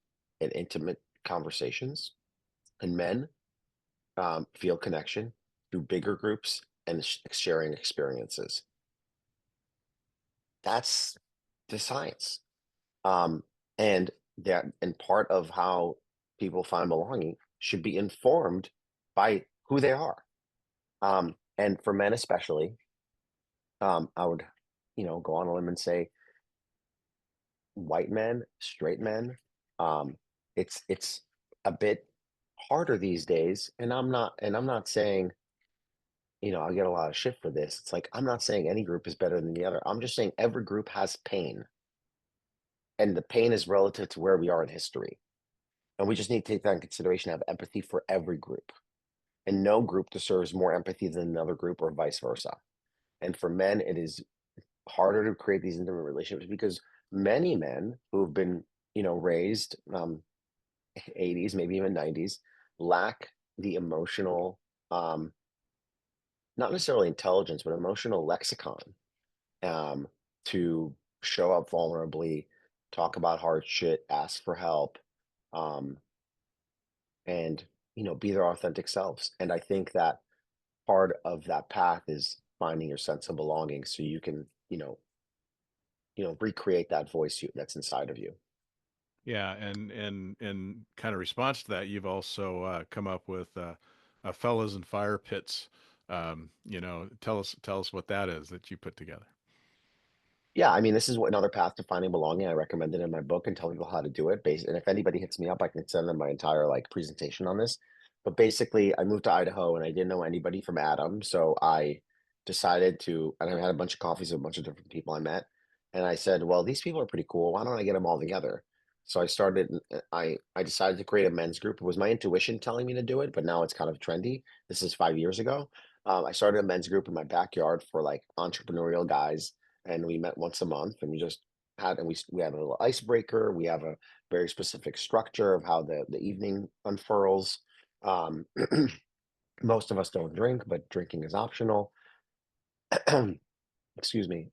and intimate conversations, and men feel connection through bigger groups and sharing experiences. That's the science. Um, and part of how people find belonging should be informed by who they are. And for men especially, I would, go on a limb and say white men, straight men, um, it's a bit harder these days. And I'm not saying, I get a lot of shit for this. It's like I'm not saying any group is better than the other. I'm just saying every group has pain, and the pain is relative to where we are in history. And we just need to take that in consideration, have empathy for every group. And no group deserves more empathy than another group or vice versa. And for men, it is harder to create these intimate relationships because many men who have been, raised 80s, maybe even 90s, lack the emotional, um, not necessarily intelligence, but emotional lexicon um, to show up vulnerably, talk about hard shit, ask for help, um, and be their authentic selves. And I think that part of that path is finding your sense of belonging so you can recreate that voice that's inside of you. Yeah, and kind of response to that, you've also come up with fellas and fire pits. Tell us what that is that you put together. Yeah, I mean, this is another path to finding belonging. I recommend it in my book and tell people how to do it. And if anybody hits me up, I can send them my entire like presentation on this. But basically, I moved to Idaho and I didn't know anybody from Adam, so I decided to, and I had a bunch of coffees with a bunch of different people I met, and I said, well, these people are pretty cool. Why don't I get them all together? So I decided to create a men's group. It was my intuition telling me to do it, but now it's kind of trendy. This is 5 years ago. I started a men's group in my backyard for like entrepreneurial guys, and we met once a month, and we just we have a little icebreaker. We have a very specific structure of how the evening unfurls. um, Most of us don't drink, but drinking is optional. Excuse me.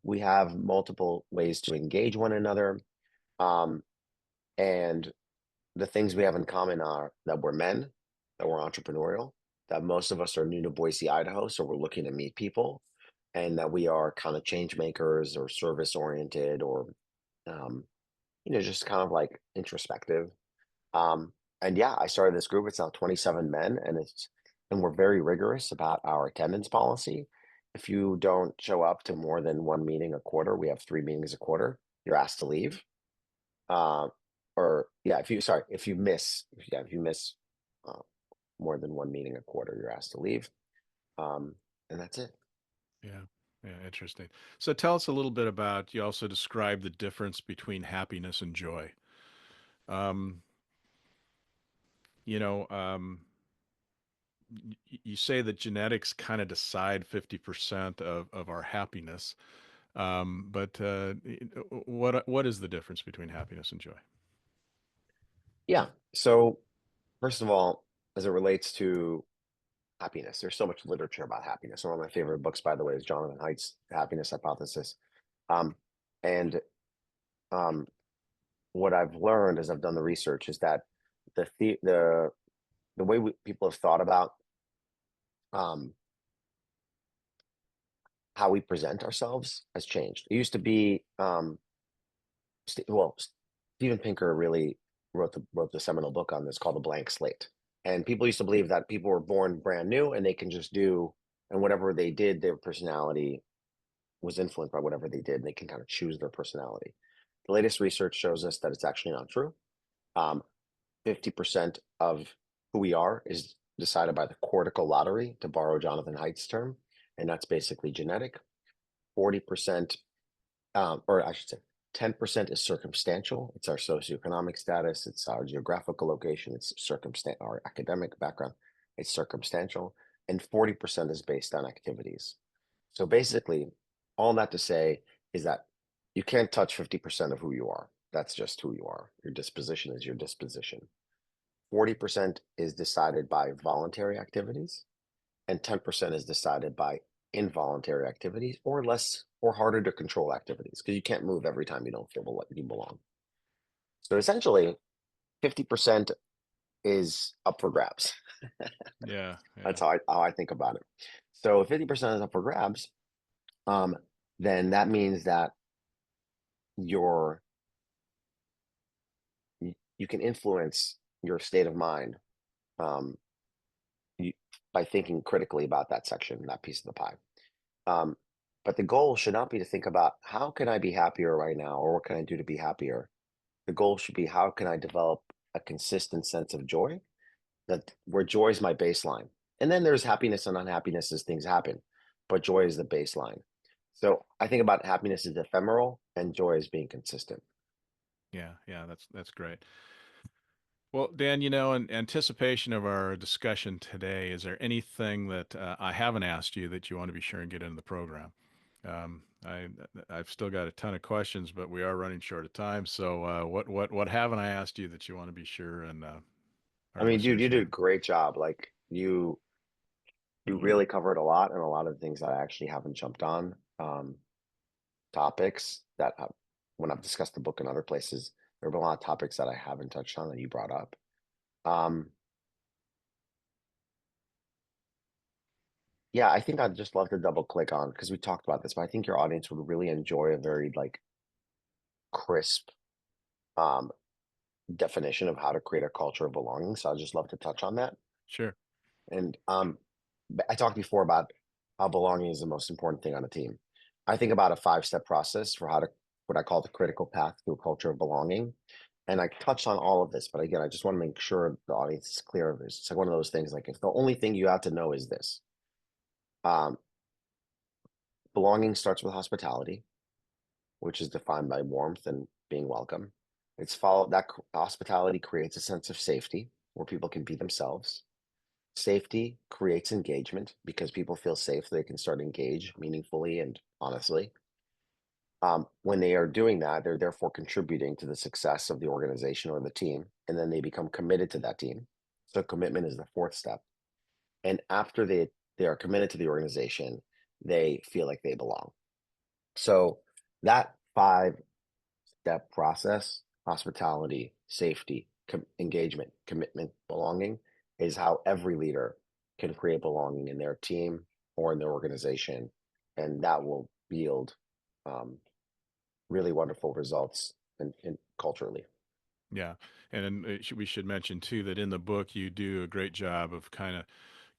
We have multiple ways to engage one another, um, and the things we have in common are that we're men, that we're entrepreneurial, that most of us are new to Boise, Idaho, so we're looking to meet people, and that we are kind of change makers or service oriented or um, just kind of like introspective. Um, and yeah, I started this group. It's now 27 men, and we're very rigorous about our attendance policy. If you don't show up to more than one meeting a quarter, we have 3 meetings a quarter, you're asked to leave. Uh, or yeah, if you miss uh, more than one meeting a quarter, you're asked to leave. Um, and that's it. Yeah. Yeah. Interesting. So tell us a little bit about, you also described the difference between happiness and joy. Um, you know, you say that genetics kind of decide 50% of our happiness. But what is the difference between happiness and joy? Yeah. So first of all, as it relates to happiness, there's so much literature about happiness. One of my favorite books, by the way, is Jonathan Haidt's Happiness Hypothesis. Um, and um, what I've learned as I've done the research is that the way people have thought about um, how we present ourselves has changed. It used to be Steven Pinker really wrote the seminal book on this called The Blank Slate. And people used to believe that people were born brand new and they can just do, and whatever they did, their personality was influenced by whatever they did. And they can kind of choose their personality. The latest research shows us that it's actually not true. Um, 50% of who we are is decided by the cortical lottery, to borrow Jonathan Haidt's term, and that's basically genetic. 40%, or I should say, 10% is circumstantial. It's our socioeconomic status, it's our geographical location, it's our academic background, it's circumstantial, and 40% is based on activities. So basically, all that to say is that you can't touch 50% of who you are. That's just who you are. Your disposition is your disposition. 40% is decided by voluntary activities, and 10% is decided by involuntary activities or less or harder to control activities because you can't move every time you don't feel like you belong. So essentially, 50% is up for grabs. Yeah, yeah, That's how I think about it. So if 50% is up for grabs, um, then that means that you're you can influence your state of mind um, you, by thinking critically about that section, that piece of the pie. Um, but the goal should not be to think about how can I be happier right now or what can I do to be happier. The goal should be how can I develop a consistent sense of joy, that where joy is my baseline. And then there's happiness and unhappiness as things happen, but joy is the baseline. So I think about happiness as ephemeral and joy as being consistent. yeah, yeah. That's great. Well, Dan, in anticipation of our discussion today, is there anything that I haven't asked you that you want to be sure and get into the program? I've still got a ton of questions, but we are running short of time. So, what haven't I asked you that you want to be sure and I our mean, dude, listeners you did a hear? great job. Like you really covered a lot and a lot of the things that I actually haven't jumped on. Topics that when I've discussed the book in other places, there have been a lot of topics that I haven't touched on that you brought up. Um, yeah, I think I'd just love to double click on because we talked about this, but I think your audience would really enjoy a very like crisp um, definition of how to create a culture of belonging. So I'd just love to touch on that. Sure. And I talked before about how belonging is the most important thing on a team. I think about a 5-step process for how to what I call the critical path to a culture of belonging. And I touched on all of this, but again, I just want to make sure the audience is clear of this. It's like one of those things like if the only thing you have to know is this, um, belonging starts with hospitality, which is defined by warmth and being welcome. It's followed that hospitality creates a sense of safety where people can be themselves. Safety creates engagement because people feel safe, they can start engage meaningfully and honestly. When they are doing that, they're therefore contributing to the success of the organization or the team, and then they become committed to that team. So commitment is the fourth step. And after they are committed to the organization, they feel like they belong. So that 5-step process, hospitality, safety, engagement, commitment, belonging, is how every leader can create belonging in their team or in their organization, and that will yield um, really wonderful results in culturally. Yeah, and we should mention too that in the book you do a great job of kind of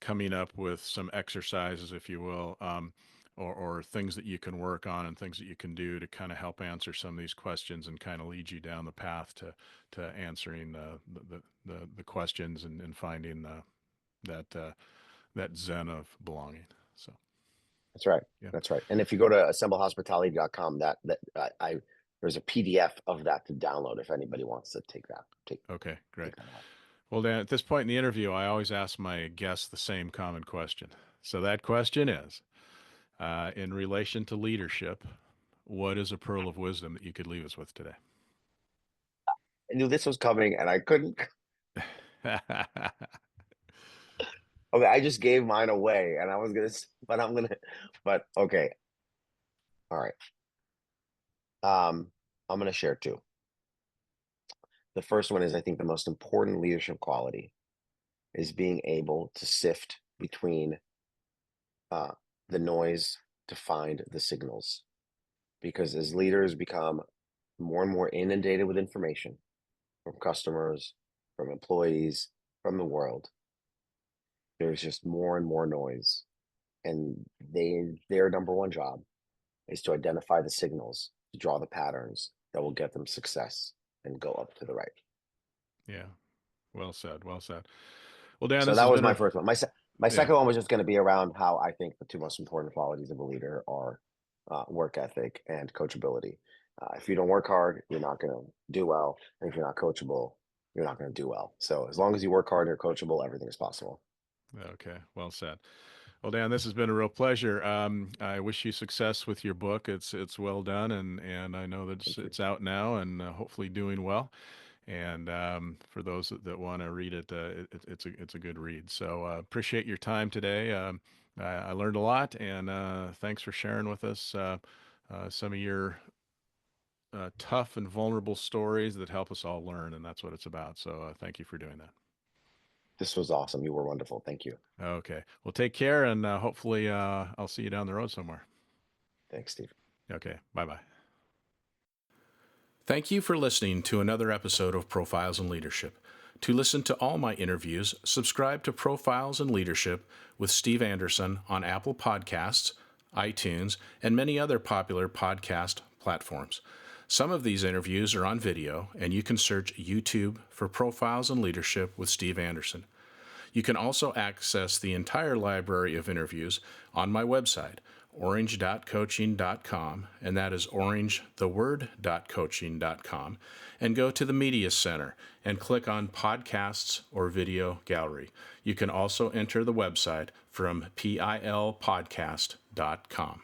coming up with some exercises, if you will, or things that you can work on and things that you can do to kind of help answer some of these questions and kind of lead you down the path to answering the questions and finding that that zen of belonging. So That's right. yeah, That's right. And if you go to assemblehospitality.com, I there's a PDF of that to download if anybody wants to okay, great. take that on. Well, Dan, at this point in the interview, I always ask my guests the same common question. So that question is, in relation to leadership, what is a pearl of wisdom that you could leave us with today? I knew this was coming and I couldn't. Okay, I just gave mine away and I was gonna, but but okay. All right. I'm gonna share two. The first one is I think the most important leadership quality is being able to sift between uh, the noise to find the signals. Because as leaders become more and more inundated with information from customers, from employees, from the world, there's just more and more noise. And their number one job is to identify the signals, to draw the patterns that will get them success and go up to the right. Yeah, well said. Well said. Well, Dan, So this that has was been my a first one. My yeah. second one was just going to be around how I think the two most important qualities of a leader are work ethic and coachability. If you don't work hard, you're not going to do well. And if you're not coachable, you're not going to do well. So as long as you work hard and you're coachable, everything is possible. Okay, well said. Well, Dan, this has been a real pleasure. I wish you success with your book. It's well done, and I know that Thank you. it's out now and hopefully doing well. And for those that want to read it, it's a good read. So appreciate your time today. I learned a lot, and thanks for sharing with us some of your tough and vulnerable stories that help us all learn, and that's what it's about. So thank you for doing that. This was awesome. You were wonderful. Thank you. Okay. Well, take care, and hopefully I'll see you down the road somewhere. Thanks, Steve. Okay. Bye bye. Thank you for listening to another episode of Profiles in Leadership. To listen to all my interviews, subscribe to Profiles in Leadership with Steve Anderson on Apple Podcasts, iTunes, and many other popular podcast platforms. Some of these interviews are on video, and you can search YouTube for Profiles in Leadership with Steve Anderson. You can also access the entire library of interviews on my website, orange.coaching.com, and that is orangetheword.coaching.com, and go to the Media Center and click on Podcasts or Video Gallery. You can also enter the website from pilpodcast.com.